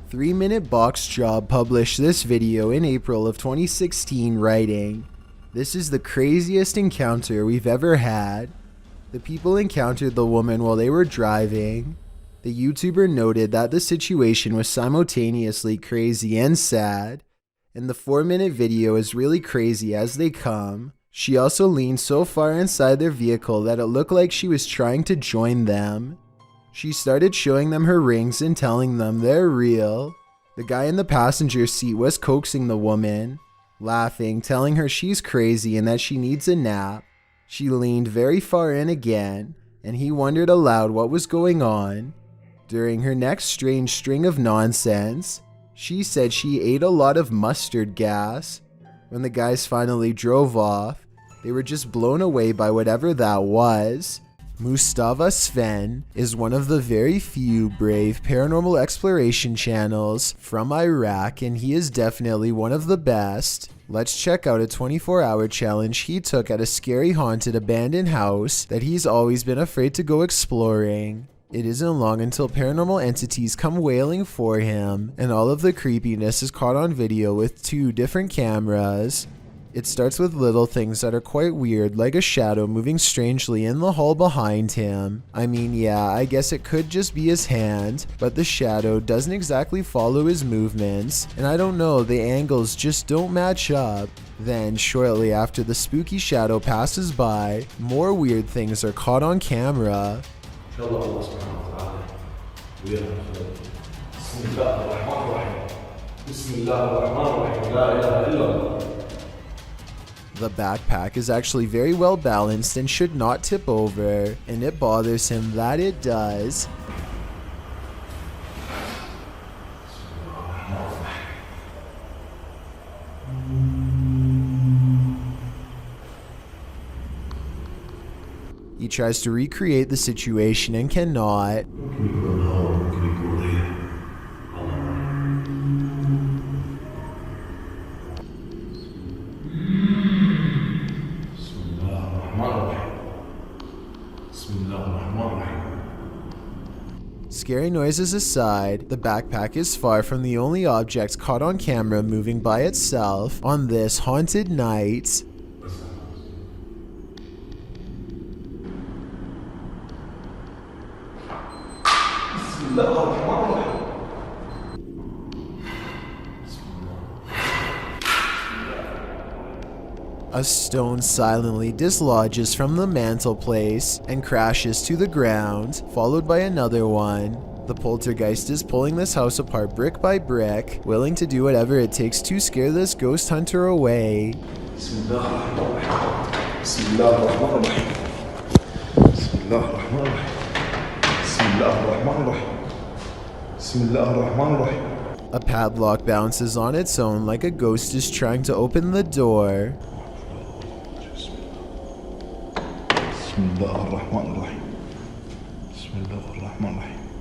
3-Minute Box Job published this video in April of 2016, writing, "This is the craziest encounter we've ever had. The people encountered the woman while they were driving. The YouTuber noted that the situation was simultaneously crazy and sad, and the 4-minute video is really crazy as they come. She also leaned so far inside their vehicle that it looked like she was trying to join them. She started showing them her rings and telling them they're real. The guy in the passenger seat was coaxing the woman, laughing, telling her she's crazy and that she needs a nap. She leaned very far in again, and he wondered aloud what was going on. During her next strange string of nonsense, she said she ate a lot of mustard gas. When the guys finally drove off, they were just blown away by whatever that was." Mustafa Sven is one of the very few brave paranormal exploration channels from Iraq, and he is definitely one of the best. Let's check out a 24-hour challenge he took at a scary haunted abandoned house that he's always been afraid to go exploring. It isn't long until paranormal entities come wailing for him, and all of the creepiness is caught on video with 2 different cameras. It starts with little things that are quite weird, like a shadow moving strangely in the hall behind him. I mean, yeah, I guess it could just be his hand, but the shadow doesn't exactly follow his movements, and I don't know, the angles just don't match up. Then, shortly after the spooky shadow passes by, more weird things are caught on camera. The backpack is actually very well balanced and should not tip over, and it bothers him that it does. He tries to recreate the situation and cannot. Scary noises aside, the backpack is far from the only object caught on camera moving by itself on this haunted night. A stone silently dislodges from the mantelpiece and crashes to the ground, followed by another one. The poltergeist is pulling this house apart brick by brick, willing to do whatever it takes to scare this ghost hunter away. A padlock bounces on its own like a ghost is trying to open the door.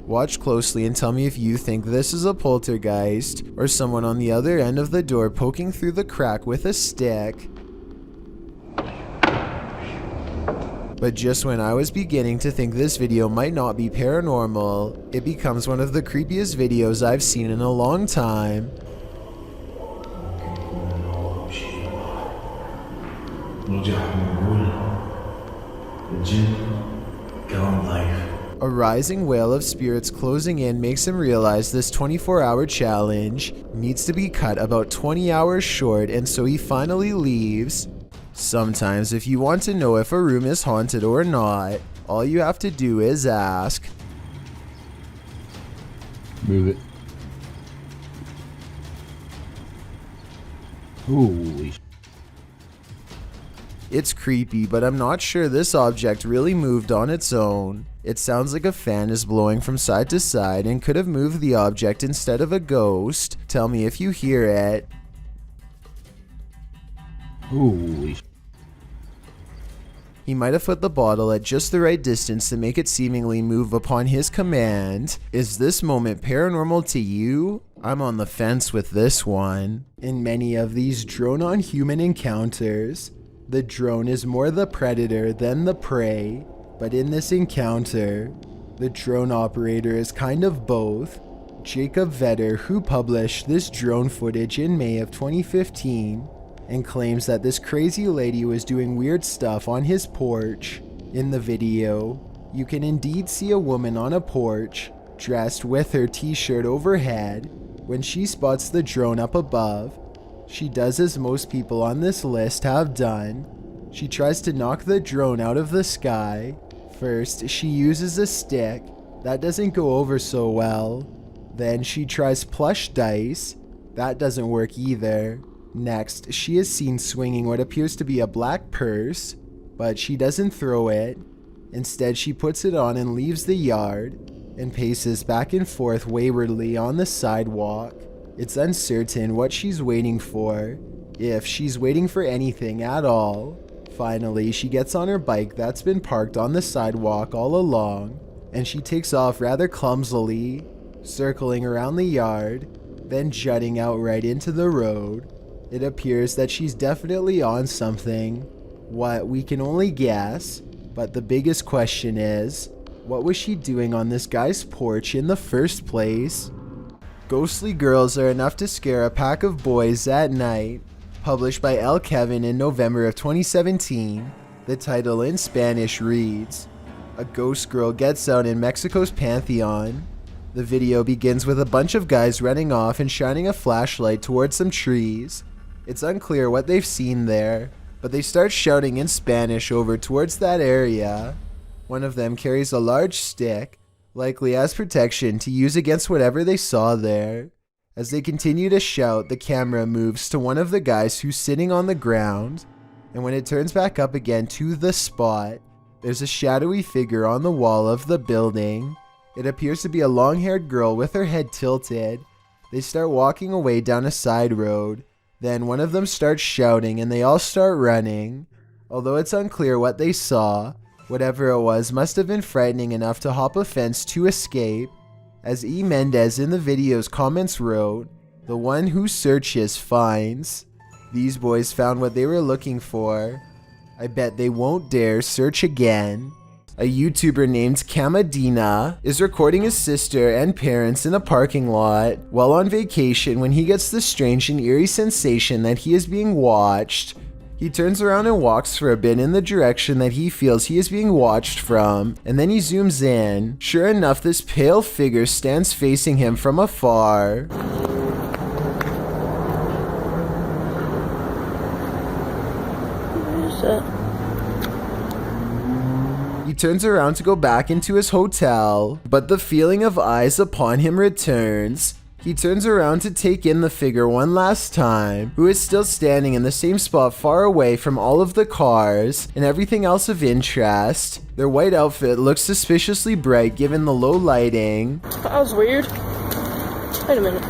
Watch closely and tell me if you think this is a poltergeist or someone on the other end of the door poking through the crack with a stick. But just when I was beginning to think this video might not be paranormal, it becomes one of the creepiest videos I've seen in a long time. A rising wail of spirits closing in makes him realize this 24-hour challenge needs to be cut about 20 hours short, and so he finally leaves. Sometimes if you want to know if a room is haunted or not, all you have to do is ask. Move it. Holy. It's creepy, but I'm not sure this object really moved on its own. It sounds like a fan is blowing from side to side and could have moved the object instead of a ghost. Tell me if you hear it. Holy. He might have put the bottle at just the right distance to make it seemingly move upon his command. Is this moment paranormal to you? I'm on the fence with this one. In many of these drone-on-human encounters, the drone is more the predator than the prey, but in this encounter, the drone operator is kind of both, Jacob Vetter, who published this drone footage in May of 2015 and claims that this crazy lady was doing weird stuff on his porch. In the video, you can indeed see a woman on a porch, dressed with her t-shirt overhead. When she spots the drone up above, she does as most people on this list have done. She tries to knock the drone out of the sky. First, she uses a stick. That doesn't go over so well. Then she tries plush dice. That doesn't work either. Next, she is seen swinging what appears to be a black purse, but she doesn't throw it. Instead, she puts it on and leaves the yard and paces back and forth waywardly on the sidewalk. It's uncertain what she's waiting for, if she's waiting for anything at all. Finally, she gets on her bike that's been parked on the sidewalk all along, and she takes off rather clumsily, circling around the yard, then jutting out right into the road. It appears that she's definitely on something. What, we can only guess, but the biggest question is, what was she doing on this guy's porch in the first place? Ghostly girls are enough to scare a pack of boys at night. Published by L. Kevin in November of 2017, the title in Spanish reads, "A ghost girl gets out in Mexico's Pantheon." The video begins with a bunch of guys running off and shining a flashlight towards some trees. It's unclear what they've seen there, but they start shouting in Spanish over towards that area. One of them carries a large stick, likely as protection to use against whatever they saw there. As they continue to shout, the camera moves to one of the guys who's sitting on the ground, and when it turns back up again to the spot, there's a shadowy figure on the wall of the building. It appears to be a long-haired girl with her head tilted. They start walking away down a side road. Then one of them starts shouting and they all start running. Although it's unclear what they saw, whatever it was must have been frightening enough to hop a fence to escape. As E. Mendez in the video's comments wrote, "The one who searches finds." These boys found what they were looking for. I bet they won't dare search again. A YouTuber named Kamadina is recording his sister and parents in a parking lot while on vacation when he gets the strange and eerie sensation that he is being watched. He turns around and walks for a bit in the direction that he feels he is being watched from, and then he zooms in. Sure enough, this pale figure stands facing him from afar. He turns around to go back into his hotel, but the feeling of eyes upon him returns. He turns around to take in the figure one last time, who is still standing in the same spot far away from all of the cars and everything else of interest. Their white outfit looks suspiciously bright given the low lighting. That was weird. Wait a minute.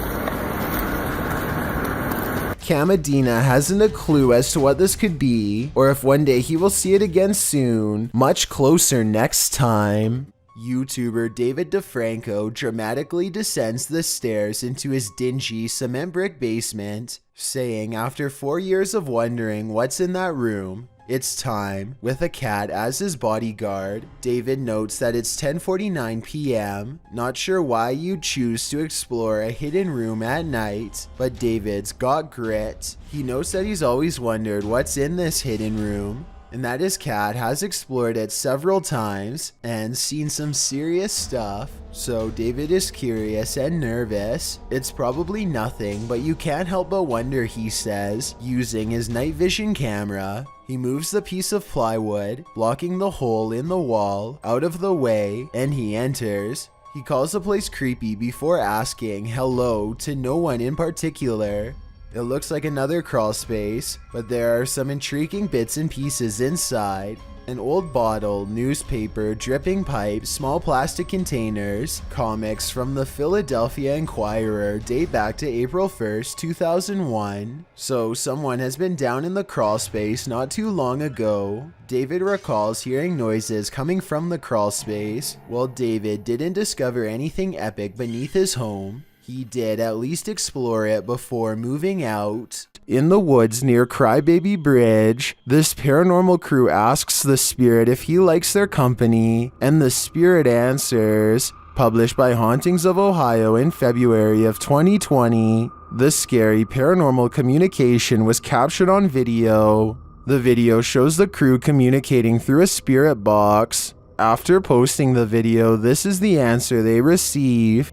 Kamadina hasn't a clue as to what this could be, or if one day he will see it again soon, much closer next time. YouTuber David DeFranco dramatically descends the stairs into his dingy cement brick basement, saying after 4 years of wondering what's in that room, it's time. With a cat as his bodyguard, David notes that it's 10:49 p.m. Not sure why you'd choose to explore a hidden room at night, but David's got grit. He notes that he's always wondered what's in this hidden room, and that his cat has explored it several times and seen some serious stuff. So David is curious and nervous. It's probably nothing, but you can't help but wonder, he says, using his night vision camera. He moves the piece of plywood, blocking the hole in the wall, out of the way, and he enters. He calls the place creepy before asking hello to no one in particular. It looks like another crawl space, but there are some intriguing bits and pieces inside. An old bottle, newspaper, dripping pipe, small plastic containers, comics from the Philadelphia Inquirer date back to April 1st, 2001. So someone has been down in the crawl space not too long ago. David recalls hearing noises coming from the crawl space. While David didn't discover anything epic beneath his home, he did at least explore it before moving out. In the woods near Crybaby Bridge, this paranormal crew asks the spirit if he likes their company, and the spirit answers, Published by Hauntings of Ohio in February of 2020, the scary paranormal communication was captured on video. The video shows the crew communicating through a spirit box. After posting the video, this is the answer they receive.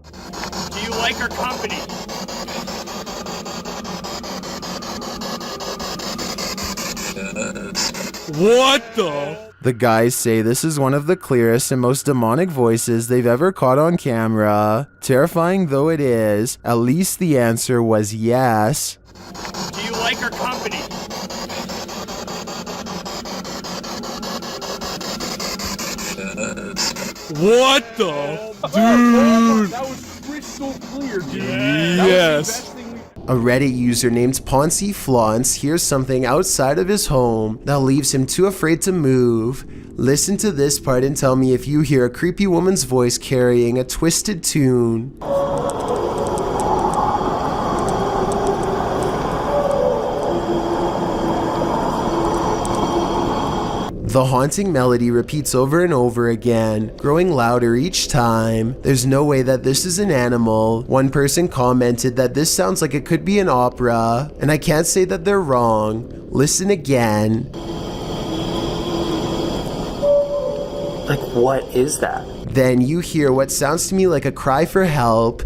Do you like our company? What the? The guys say this is one of the clearest and most demonic voices they've ever caught on camera. Terrifying though it is, at least the answer was yes. Do you like our company? What the? Dude! That was crystal clear, dude. Yes. A Reddit user named Poncy Flauns hears something outside of his home that leaves him too afraid to move. Listen to this part and tell me if you hear a creepy woman's voice carrying a twisted tune. The haunting melody repeats over and over again, growing louder each time. There's no way that this is an animal. One person commented that this sounds like it could be an opera, and I can't say that they're wrong. Listen again. Like, what is that? Then you hear what sounds to me like a cry for help,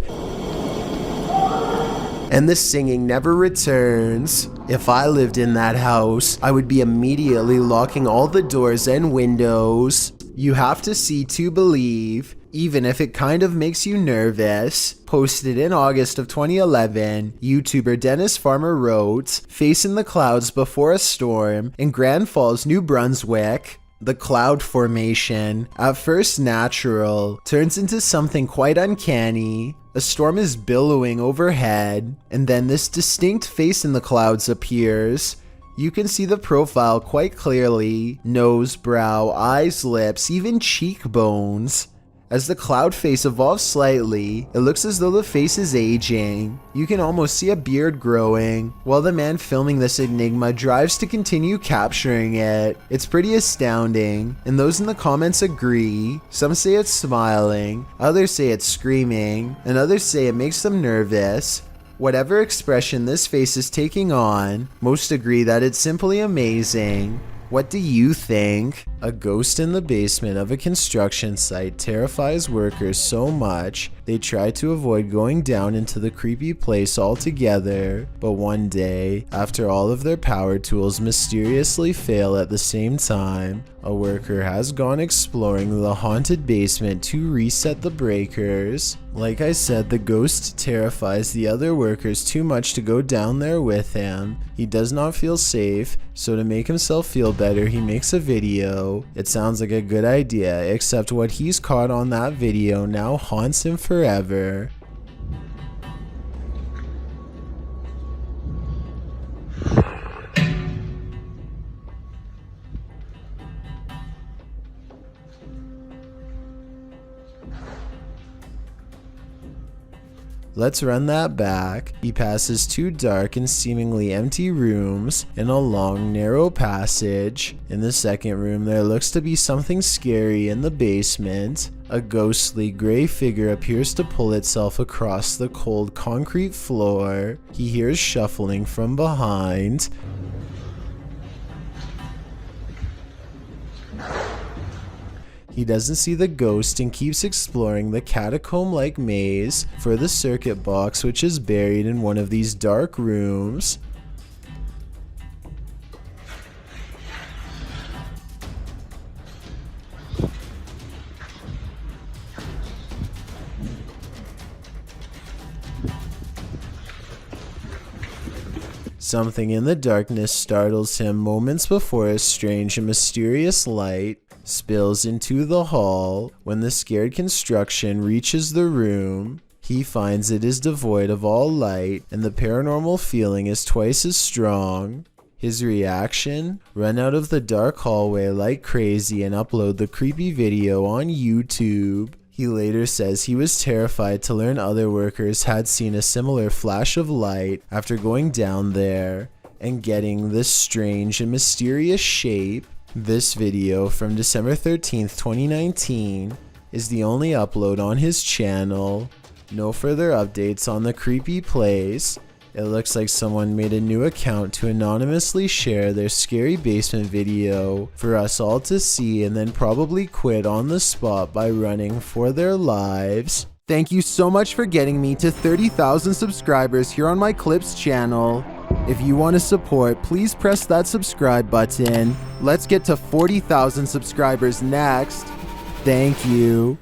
and the singing never returns. If I lived in that house, I would be immediately locking all the doors and windows. You have to see to believe, even if it kind of makes you nervous. Posted in August of 2011, YouTuber Dennis Farmer wrote, "Face in the clouds before a storm in Grand Falls, New Brunswick. The cloud formation, at first natural, turns into something quite uncanny. A storm is billowing overhead, and then this distinct face in the clouds appears. You can see the profile quite clearly: nose, brow, eyes, lips, even cheekbones. As the cloud face evolves slightly, it looks as though the face is aging. You can almost see a beard growing, while the man filming this enigma drives to continue capturing it. It's pretty astounding, and those in the comments agree. Some say it's smiling, others say it's screaming, and others say it makes them nervous. Whatever expression this face is taking on, most agree that it's simply amazing. What do you think? A ghost in the basement of a construction site terrifies workers so much they try to avoid going down into the creepy place altogether. But one day, after all of their power tools mysteriously fail at the same time, a worker has gone exploring the haunted basement to reset the breakers. Like I said, the ghost terrifies the other workers too much to go down there with him. He does not feel safe, so to make himself feel better, he makes a video. It sounds like a good idea, except what he's caught on that video now haunts him forever. Let's run that back. He passes two dark and seemingly empty rooms and a long, narrow passage. In the second room, there looks to be something scary in the basement. A ghostly gray figure appears to pull itself across the cold concrete floor. He hears shuffling from behind. He doesn't see the ghost and keeps exploring the catacomb-like maze for the circuit box, which is buried in one of these dark rooms. Something in the darkness startles him moments before a strange and mysterious light spills into the hall. When the scared construction reaches the room, he finds it is devoid of all light, and the paranormal feeling is twice as strong. His reaction? Run out of the dark hallway like crazy and upload the creepy video on YouTube. He later says he was terrified to learn other workers had seen a similar flash of light after going down there and getting this strange and mysterious shape. This video from December 13th, 2019 is the only upload on his channel. No further updates on the creepy place. It looks like someone made a new account to anonymously share their scary basement video for us all to see and then probably quit on the spot by running for their lives. Thank you so much for getting me to 30,000 subscribers here on my Clips channel. If you want to support, please press that subscribe button. Let's get to 40,000 subscribers next. Thank you.